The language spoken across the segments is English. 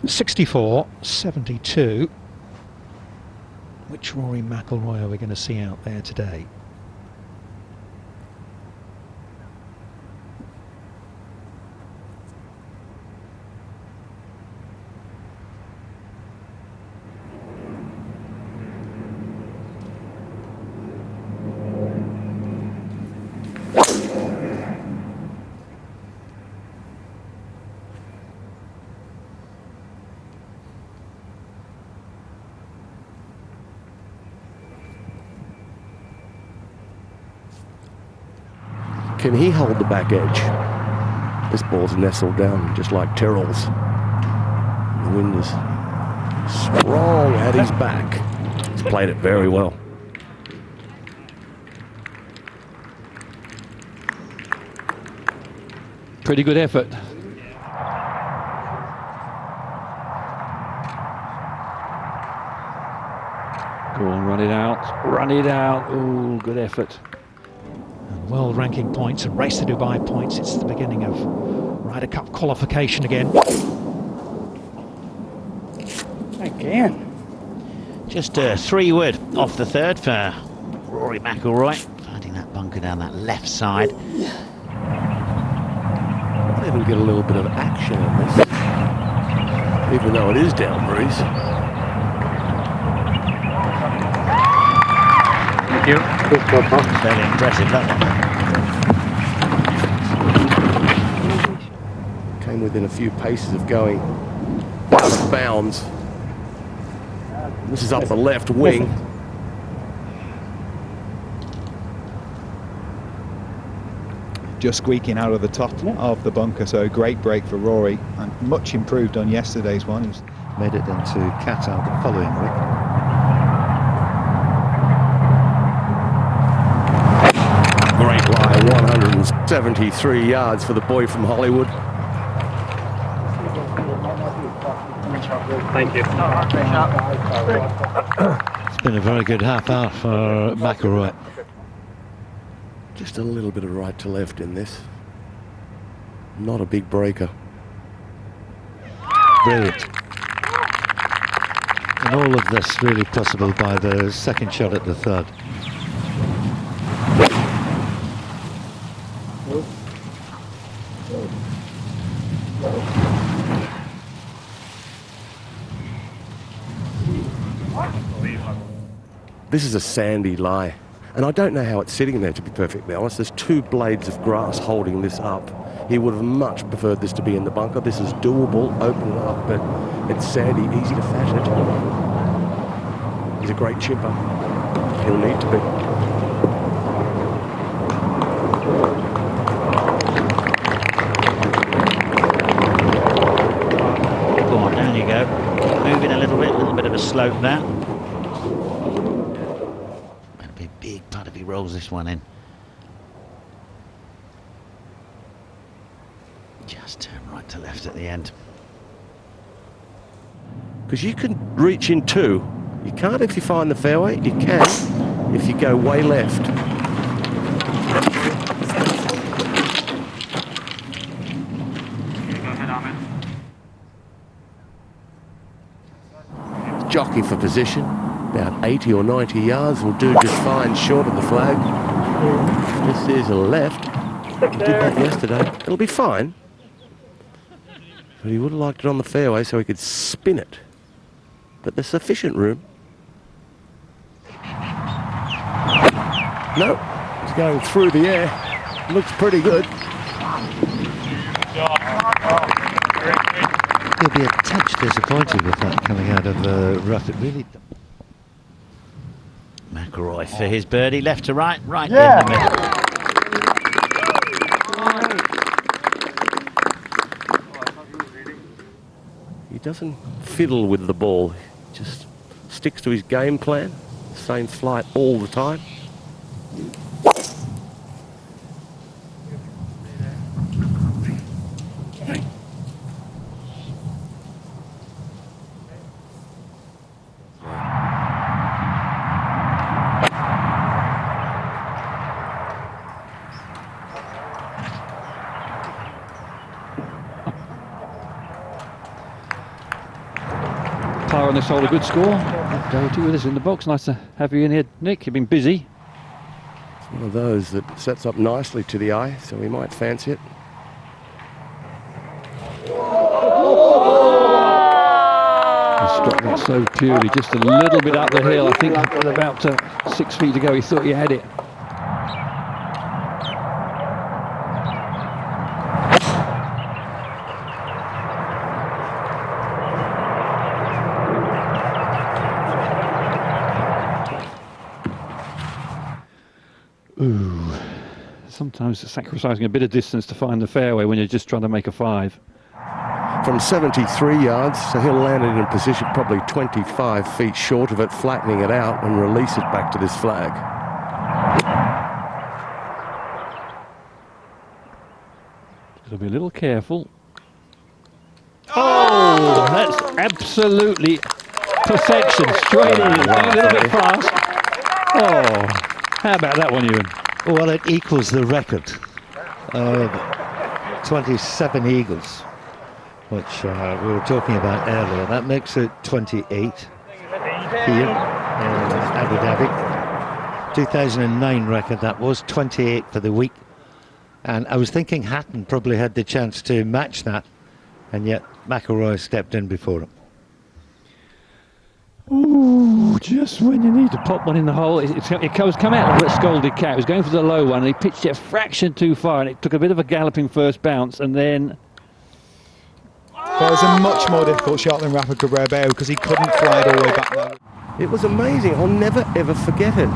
64-72. Which Rory McIlroy are we going to see out there today? Can he hold the back edge? This ball's nestled down just like Tyrrell's. The wind is strong at his back. He's played it very well. Pretty good effort. Go on, run it out. Run it out. Ooh, good effort. World ranking points and race to Dubai points. It's the beginning of Ryder Cup qualification again. Again. Just 3 wood off the third for Rory McIlroy, finding that bunker down that left side. Might even get a little bit of action on this, even though it is down breeze. Thank you. Very impressive, that one. Came within a few paces of going out of bounds. This is up the left wing. Just squeaking out of the top of the bunker, so a great break for Rory, and much improved on yesterday's one. He's made it into Qatar the following week. Great lie, 173 yards for the boy from Hollywood. Thank you. It's been a very good half hour for McIlroy. Just a little bit of right to left in this. Not a big breaker. Brilliant. And all of this really possible by the second shot at the third. This is a sandy lie, and I don't know how it's sitting there, to be perfectly honest. There's 2 blades of grass holding this up. He would have much preferred this to be in the bunker. This is doable, open it up, but it's sandy, easy to fat it. He's a great chipper. He'll need to be. Go on, down you go. Moving a little bit of a slope there. That'll be a big putt if he rolls this one in. Just turn right to left at the end. Because you can reach in 2. You can't if you find the fairway. You can if you go way left. Jockey for position. About 80 or 90 yards will do just fine short of the flag. This is a left. He did that yesterday. It'll be fine. But he would have liked it on the fairway so he could spin it. But there's sufficient room. No, it's going through the air. Looks pretty good. He'll be a touch disappointed with that coming out of the rough. It really. McIlroy for his birdie, left to right, right in the middle. He doesn't fiddle with the ball. He just sticks to his game plan. Same flight all the time. par on this hole, a good score. Doherty with us in the box. Nice to have you in here, Nick. You've been busy. It's one of those that sets up nicely to the eye, so we might fancy it. Struck that so purely, just a little bit up the hill. I think with about 6 feet to go, he thought he had it. Ooh, sometimes sacrificing a bit of distance to find the fairway when you're just trying to make a 5. From 73 yards, so he'll land it in a position probably 25 feet short of it, flattening it out and release it back to this flag. Got to be a little careful. Oh, that's absolutely perfection, straight in, a little bit fast. Oh, how about that one, Ewan? Well, it equals the record of 27 eagles, which we were talking about earlier. That makes it 28 here in Abu Dhabi. 2009 record, that was 28 for the week. And I was thinking Hatton probably had the chance to match that, and yet McIlroy stepped in before him. Ooh, just when you need to pop one in the hole, it was come out like a scolded cat. It was going for the low one, and he pitched it a fraction too far, and it took a bit of a galloping first bounce, and then... Well, it was a much more difficult shot than Rafa Cabrera because he couldn't fly it all the way back there. It was amazing. I'll never, ever forget it.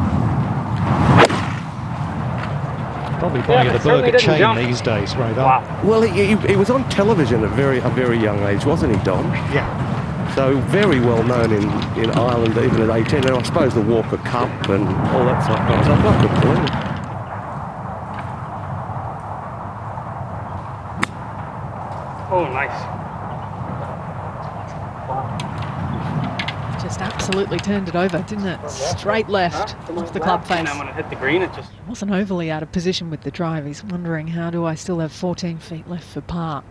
Probably buying the burger chain these days, right? Wow. Well, he was on television at a very young age, wasn't he, Dom? Yeah. So very well known in Ireland, even at 18. And I suppose the Walker Cup and all that sort of stuff. Not good point. Oh, nice. Just absolutely turned it over, didn't it? Straight left off the club face. And I'm going to hit the green. It just Wasn't overly out of position with the drive. He's wondering, how do I still have 14 feet left for par?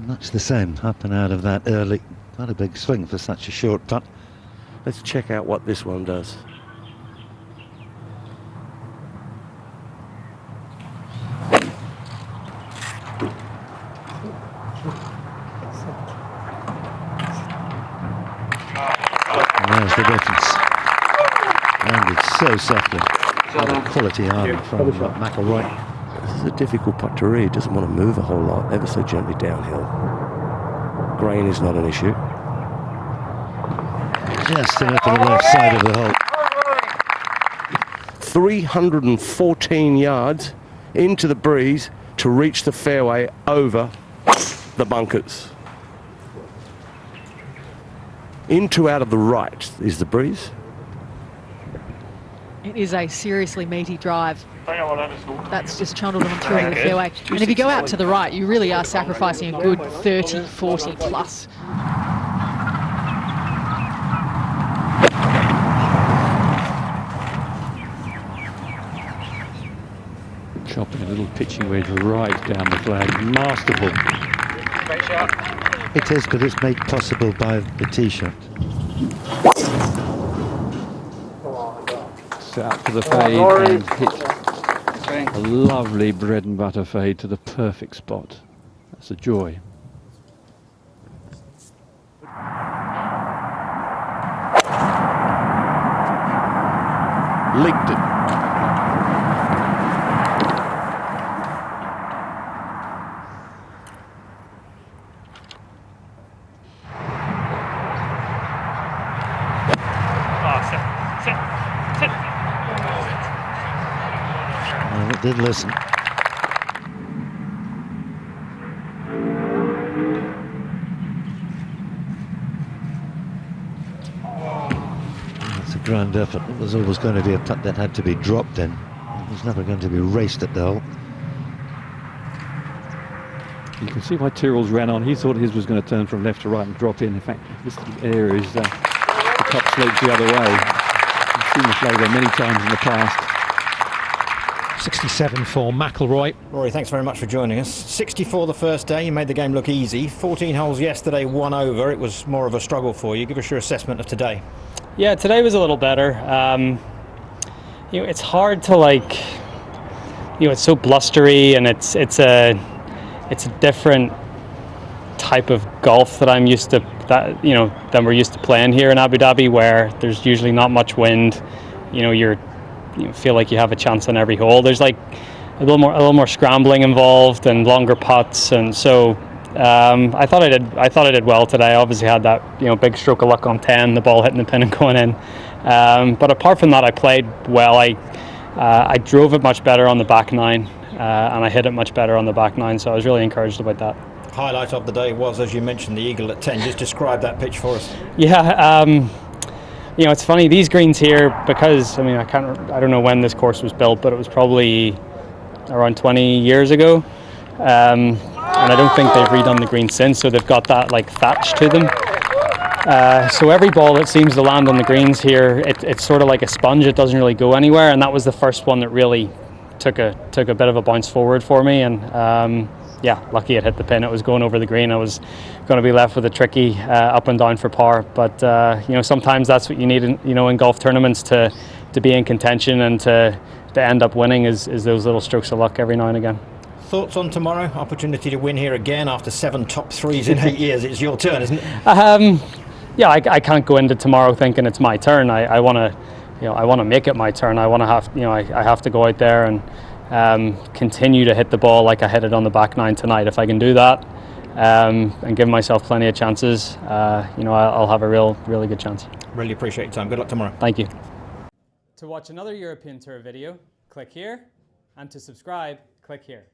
Much the same, up and out of that early. Quite a big swing for such a short putt. Let's check out what this one does. And there's the difference. Landed so softly. What a quality iron from McIlroy. This is a difficult putt to read. Doesn't want to move a whole lot, ever so gently downhill. Grain is not an issue. Just enough to the left side of the hole. 314 yards into the breeze to reach the fairway over the bunkers. Into out of the right is the breeze. It is a seriously meaty drive. That's just trundled on through the fairway. And if you go out to the right, you really are sacrificing a good 30, 40 plus. Chopping a little pitching wedge right down the flag. Masterful. It is, but it's made possible by the tee shot. Set up for the fade and hit a lovely bread and butter fade to the perfect spot. That's a joy. Leaked it. Well, it did listen. It's a grand effort. It was always going to be a putt that had to be dropped in. It was never going to be raced at the hole. You can see why Tyrrell's ran on. He thought his was going to turn from left to right and drop in. In fact, this area is the top slopes the other way. I've seen the flag there many times in the past. 67 for McIlroy. Rory, thanks very much for joining us. 64 the first day, you made the game look easy. 14 holes yesterday, 1 over. It was more of a struggle for you. Give us your assessment of today. Yeah, today was a little better. You know, it's hard to like. You know, it's so blustery, and it's a different type of golf that I'm used to. Than we're used to playing here in Abu Dhabi, where there's usually not much wind. You know, you feel like you have a chance on every hole. There's like a little more scrambling involved and longer putts, and so I thought I did well today. I obviously had that big stroke of luck on 10, the ball hitting the pin and going in. But apart from that, I played well. I drove it much better on the back nine, and I hit it much better on the back nine. So I was really encouraged about that. Highlight of the day was, as you mentioned, the eagle at 10. Just describe that pitch for us. Yeah. It's funny, these greens here, because I don't know when this course was built, but it was probably around 20 years ago, and I don't think they've redone the greens since, so they've got that like thatch to them. So every ball that seems to land on the greens here, it's sort of like a sponge. It doesn't really go anywhere, and that was the first one that really took a bit of a bounce forward for me, and lucky it hit the pin. It was going over the green. I was going to be left with a tricky up and down for par, but sometimes that's what you need in golf tournaments to be in contention and to end up winning is those little strokes of luck every now and again. Thoughts on tomorrow? Opportunity to win here again after 7 top 3s in 8 years. It's your turn, isn't it? I can't go into tomorrow thinking it's my turn. I want to make it my turn. I have to go out there and continue to hit the ball like I hit it on the back nine tonight. If I can do that and give myself plenty of chances, I'll have a really good chance. Really appreciate your time. Good luck tomorrow. Thank you. To watch another European Tour video, click here, and to subscribe, click here.